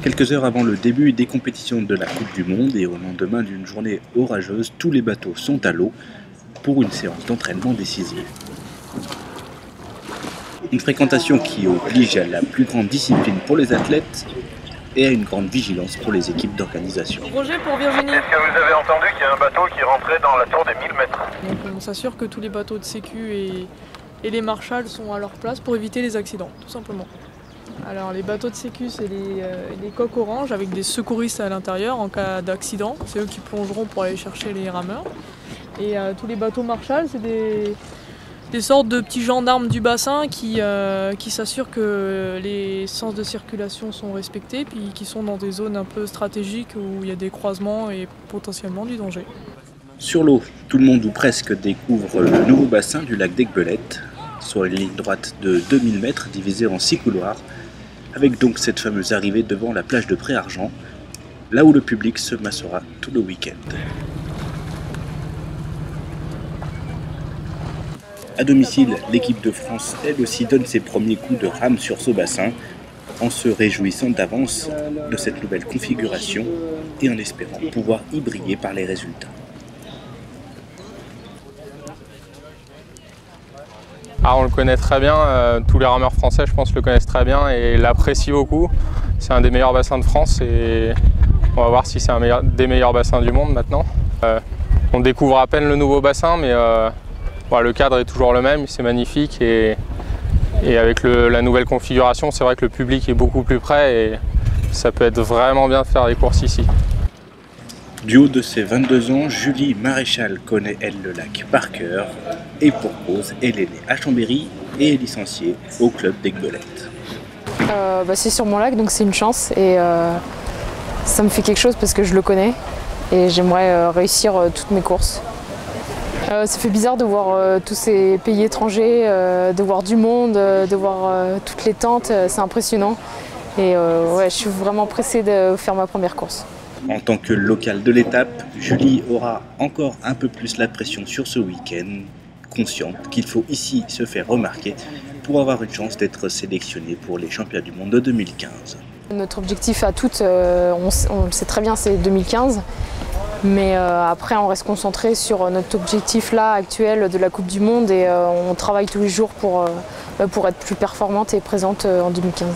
Quelques heures avant le début des compétitions de la Coupe du Monde et au lendemain d'une journée orageuse, tous les bateaux sont à l'eau pour une séance d'entraînement décisive. Une fréquentation qui oblige à la plus grande discipline pour les athlètes et à une grande vigilance pour les équipes d'organisation. Roger pour Virginie. Est-ce que vous avez entendu qu'il y a un bateau qui rentrait dans la tour des 1000 mètres? Donc on s'assure que tous les bateaux de sécu et les marshals sont à leur place pour éviter les accidents, tout simplement. Alors les bateaux de sécu, c'est les coques oranges avec des secouristes à l'intérieur en cas d'accident. C'est eux qui plongeront pour aller chercher les rameurs. Et tous les bateaux marshals, c'est des sortes de petits gendarmes du bassin qui s'assurent que les sens de circulation sont respectés, puis qui sont dans des zones un peu stratégiques où il y a des croisements et potentiellement du danger. Sur l'eau, tout le monde ou presque découvre le nouveau bassin du lac d'Aiguebelette, sur une ligne droite de 2000 mètres divisée en 6 couloirs, avec donc cette fameuse arrivée devant la plage de Pré-Argent, là où le public se massera tout le week-end. À domicile, l'équipe de France, elle aussi, donne ses premiers coups de rame sur ce bassin, en se réjouissant d'avance de cette nouvelle configuration et en espérant pouvoir y briller par les résultats. On le connaît très bien, tous les rameurs français je pense le connaissent très bien et l'apprécient beaucoup. C'est un des meilleurs bassins de France et on va voir si c'est un des meilleurs bassins du monde maintenant. On découvre à peine le nouveau bassin mais le cadre est toujours le même, c'est magnifique et avec la nouvelle configuration c'est vrai que le public est beaucoup plus près et ça peut être vraiment bien de faire des courses ici. Du haut de ses 22 ans, Julie Maréchal connaît, elle, le lac par cœur. Et pour cause, elle est née à Chambéry et est licenciée au club d'Aiguebelette. C'est sur mon lac, donc c'est une chance. Et ça me fait quelque chose parce que je le connais. Et j'aimerais réussir toutes mes courses. Ça fait bizarre de voir tous ces pays étrangers, de voir du monde, de voir toutes les tentes. C'est impressionnant. Et je suis vraiment pressée de faire ma première course. En tant que locale de l'étape, Julie aura encore un peu plus la pression sur ce week-end, consciente qu'il faut ici se faire remarquer pour avoir une chance d'être sélectionnée pour les championnats du monde de 2015. Notre objectif à toutes, on le sait très bien, c'est 2015. Mais après, on reste concentré sur notre objectif là actuel de la Coupe du Monde et on travaille tous les jours pour être plus performante et présente en 2015.